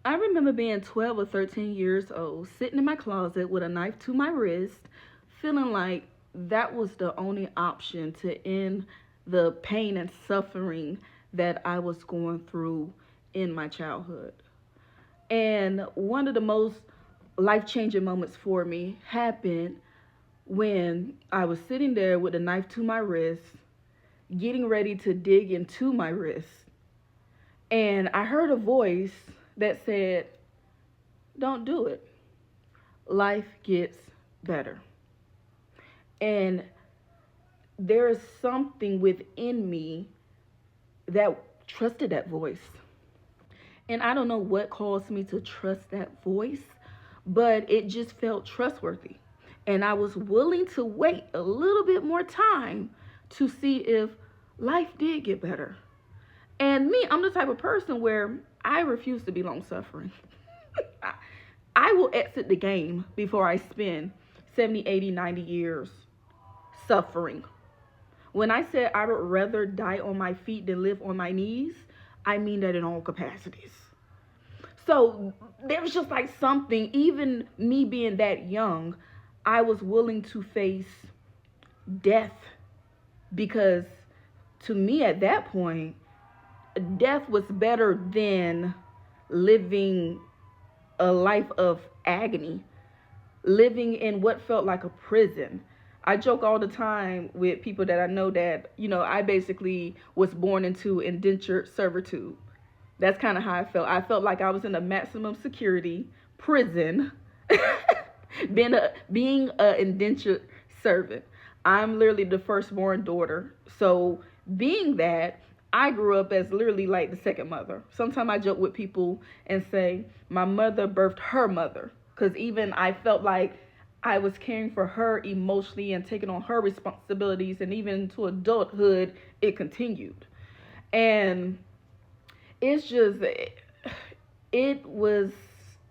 I remember being 12 or 13 years old, sitting in my closet with a knife to my wrist, feeling like that was the only option to end the pain and suffering that I was going through in my childhood. And one of the most life changing moments for me happened when I was sitting there with a knife to my wrist, getting ready to dig into my wrist. And I heard a voice that said, "Don't do it. Life gets better." And there is something within me that trusted that voice. And I don't know what caused me to trust that voice, but it just felt trustworthy. And I was willing to wait a little bit more time to see if life did get better. And me, I'm the type of person where I refuse to be long suffering. I will exit the game before I spend 70, 80, 90 years suffering. When I said I would rather die on my feet than live on my knees, I mean that in all capacities. So there was just like something, even me being that young, I was willing to face death because to me at that point, death was better than living a life of agony, living in what felt like a prison. I joke all the time with people that I know that, I basically was born into indentured servitude. That's kind of how I felt. I felt like I was in a maximum security prison, being a indentured servant. I'm literally the firstborn daughter. So being that, I grew up as literally like the second mother. Sometimes I joke with people and say my mother birthed her mother. Because even I felt like I was caring for her emotionally and taking on her responsibilities. And even to adulthood, it continued. And it's just it was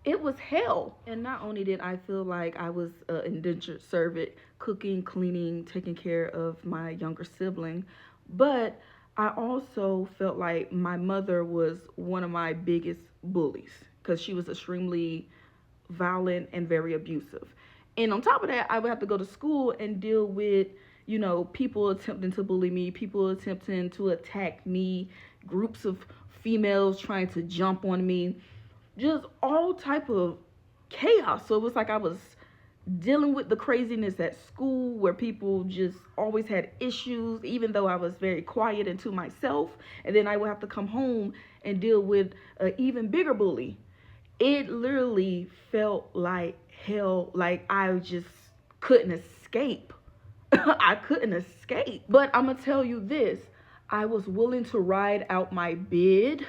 it was hell. And not only did I feel like I was an indentured servant, cooking, cleaning, taking care of my younger sibling, but I also felt like my mother was one of my biggest bullies because she was extremely violent and very abusive. And on top of that, I would have to go to school and deal with, people attempting to bully me, people attempting to attack me, groups of females trying to jump on me, just all type of chaos. So it was like I was dealing with the craziness at school where people just always had issues, even though I was very quiet and to myself. And then I would have to come home and deal with an even bigger bully. It literally felt like hell, like I just couldn't escape. I couldn't escape. But I'm going to tell you this, I was willing to ride out my bid.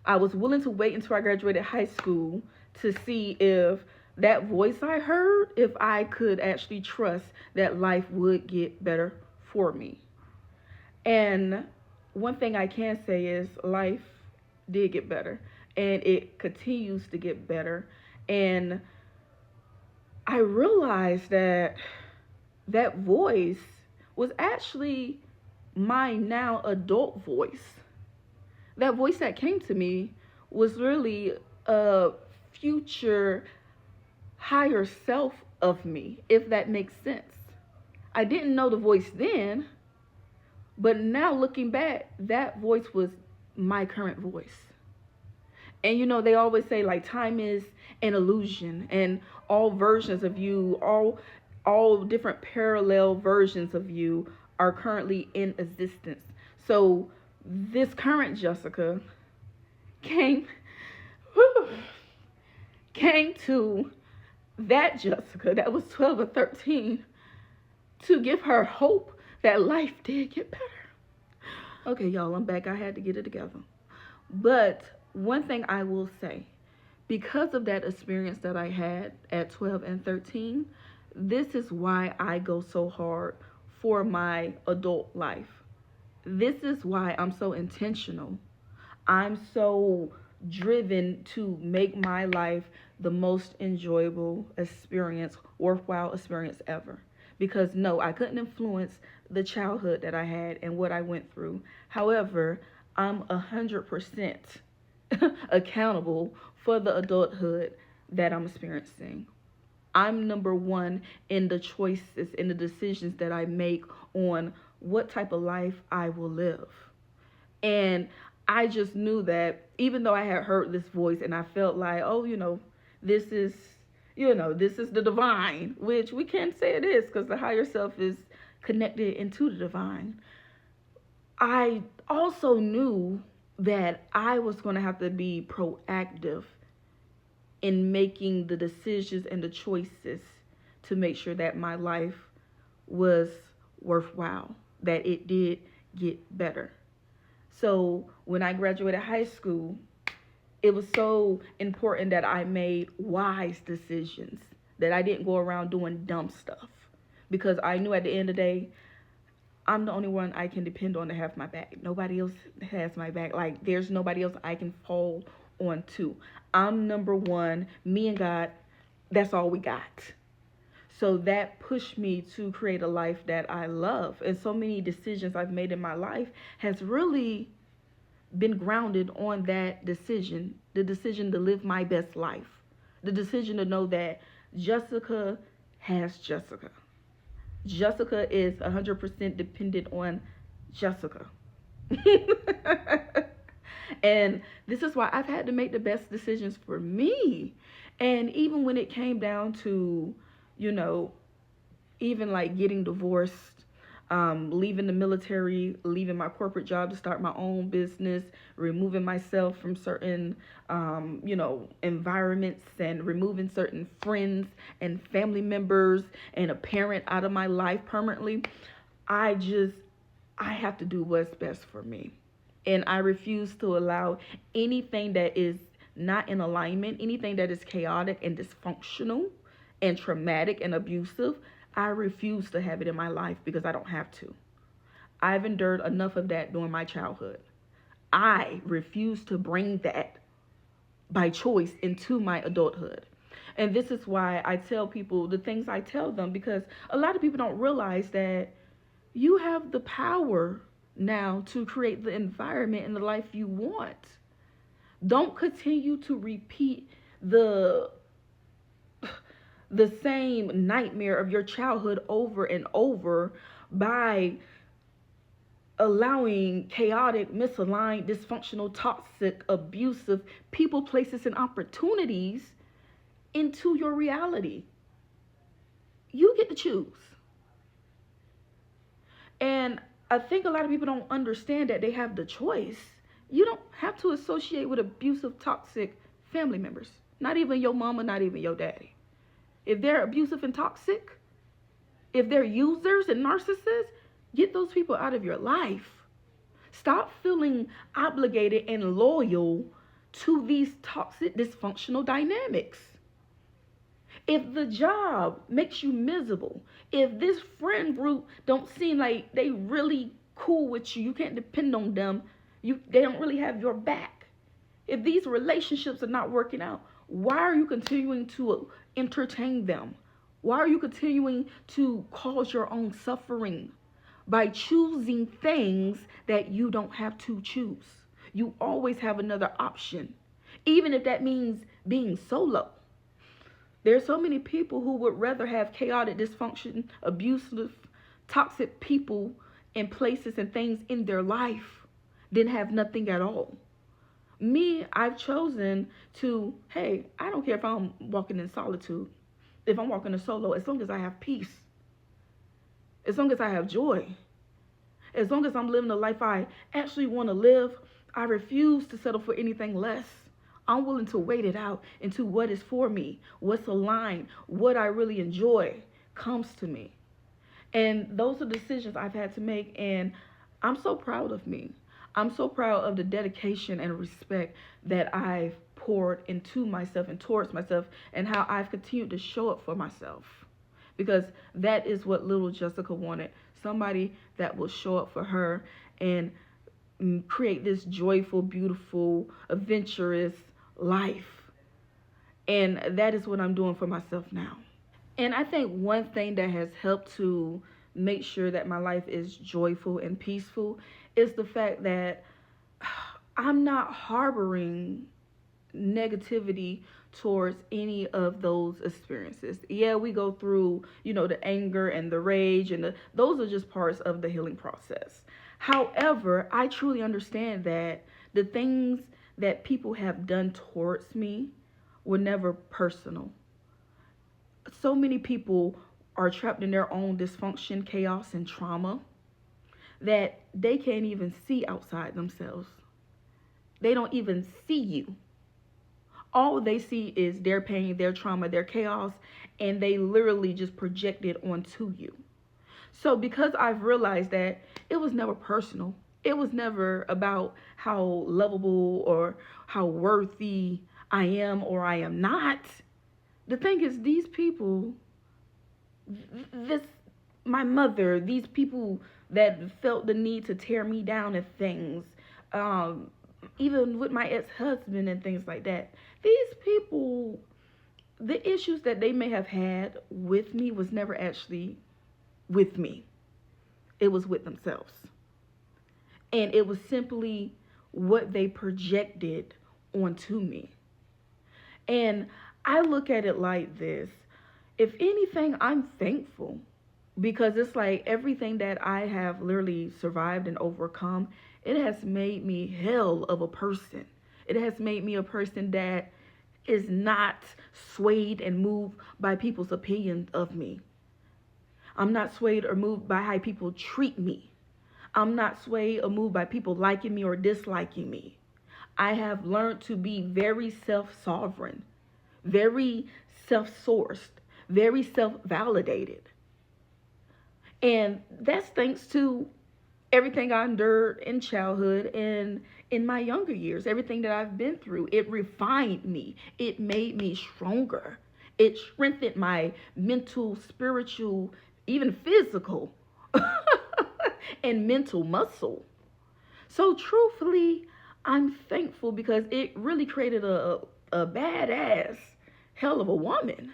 I was willing to wait until I graduated high school to see if that voice I heard, if I could actually trust that life would get better for me. And one thing I can say is life did get better and it continues to get better. And I realized that that voice was actually my now adult voice. That voice that came to me was really a future higher self of me, if that makes sense. I didn't know the voice then, but now looking back, that voice was my current voice. And they always say like time is an illusion and all versions of you, all different parallel versions of you are currently in existence. So this current Jessica came came to that Jessica that was 12 or 13 to give her hope that life did get better. Okay, y'all, I'm back. I had to get it together. But one thing I will say, because of that experience that I had at 12 and 13, this is why I go so hard for my adult life. This is why I'm so intentional. I'm so driven to make my life the most enjoyable experience, worthwhile experience ever. Because no, I couldn't influence the childhood that I had and what I went through. However, I'm 100% accountable for the adulthood that I'm experiencing. I'm number one in the choices and the decisions that I make on what type of life I will live. And I just knew that even though I had heard this voice and I felt like, oh, this is, this is the divine, which we can't say it is because the higher self is connected into the divine. I also knew that I was going to have to be proactive in making the decisions and the choices to make sure that my life was worthwhile, that it did get better. So when I graduated high school, it was so important that I made wise decisions, that I didn't go around doing dumb stuff. Because I knew at the end of the day, I'm the only one I can depend on to have my back. Nobody else has my back. Like, there's nobody else I can fall on to. I'm number one. Me and God, that's all we got. So that pushed me to create a life that I love. And so many decisions I've made in my life has really been grounded on that decision. The decision to live my best life. The decision to know that Jessica has Jessica. Jessica is 100% dependent on Jessica. And this is why I've had to make the best decisions for me. And even when it came down to, even like getting divorced, leaving the military, leaving my corporate job to start my own business, removing myself from certain, environments, and removing certain friends and family members and a parent out of my life permanently. I have to do what's best for me. And I refuse to allow anything that is not in alignment, anything that is chaotic and dysfunctional and traumatic and abusive. I refuse to have it in my life because I don't have to. I've endured enough of that during my childhood. I refuse to bring that by choice into my adulthood. And this is why I tell people the things I tell them, because a lot of people don't realize that you have the power now to create the environment and the life you want. Don't continue to repeat the same nightmare of your childhood over and over by allowing chaotic, misaligned, dysfunctional, toxic, abusive people, places, and opportunities into your reality. You get to choose. And I think a lot of people don't understand that they have the choice. You don't have to associate with abusive, toxic family members. Not even your mama, not even your daddy. If they're abusive and toxic, if they're users and narcissists, get those people out of your life. Stop feeling obligated and loyal to these toxic, dysfunctional dynamics. If the job makes you miserable, if this friend group don't seem like they really cool with you, you can't depend on them, they don't really have your back. If these relationships are not working out, why are you continuing to entertain them? Why are you continuing to cause your own suffering by choosing things that you don't have to choose? You always have another option, even if that means being solo. There's so many people who would rather have chaotic, dysfunction, abusive, toxic people and places and things in their life than have nothing at all. Me, I've chosen to, hey, I don't care if I'm walking in solitude, if I'm walking in solo, as long as I have peace, as long as I have joy, as long as I'm living the life I actually want to live. I refuse to settle for anything less. I'm willing to wait it out into what is for me, what's aligned, what I really enjoy comes to me. And those are decisions I've had to make, and I'm so proud of me. I'm so proud of the dedication and respect that I've poured into myself and towards myself, and how I've continued to show up for myself. Because that is what little Jessica wanted. Somebody that will show up for her and create this joyful, beautiful, adventurous life. And that is what I'm doing for myself now. And I think one thing that has helped to make sure that my life is joyful and peaceful is the fact that I'm not harboring negativity towards any of those experiences. Yeah, we go through, the anger and the rage, and those are just parts of the healing process. However, I truly understand that the things that people have done towards me were never personal. So many people are trapped in their own dysfunction, chaos, and trauma that they can't even see outside themselves. They don't even see you. All they see is their pain, their trauma, their chaos, and they literally just project it onto you. So, because I've realized that it was never personal, it was never about how lovable or how worthy I am or I am not. The thing is, these people, this, my mother, these people that felt the need to tear me down and things, um, even with my ex-husband and things like that, these people, the issues that they may have had with me was never actually with me. It was with themselves. And it was simply what they projected onto me. And I look at it like this. If anything, I'm thankful, because it's like everything that I have literally survived and overcome, it has made me hell of a person. It has made me a person that is not swayed and moved by people's opinions of me. I'm not swayed or moved by how people treat me. I'm not swayed or moved by people liking me or disliking me. I have learned to be very self-sovereign, very self-sourced, very self-validated. And that's thanks to everything I endured in childhood and in my younger years, everything that I've been through. It refined me. It made me stronger. It strengthened my mental, spiritual, even physical and mental muscle. So truthfully, I'm thankful because it really created a badass hell of a woman.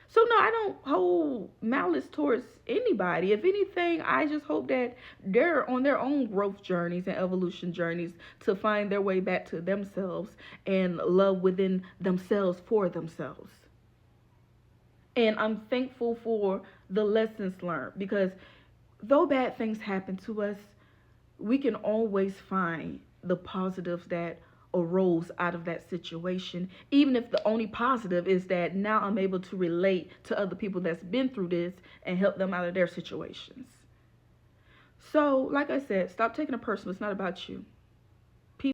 So no, I don't hold malice towards anybody. If anything, I just hope that they're on their own growth journeys and evolution journeys to find their way back to themselves and love within themselves for themselves. And I'm thankful for the lessons learned, because though bad things happen to us, we can always find the positives that arose out of that situation, even if the only positive is that now I'm able to relate to other people that's been through this and help them out of their situations. So, like I said, stop taking it personal. It's not about you.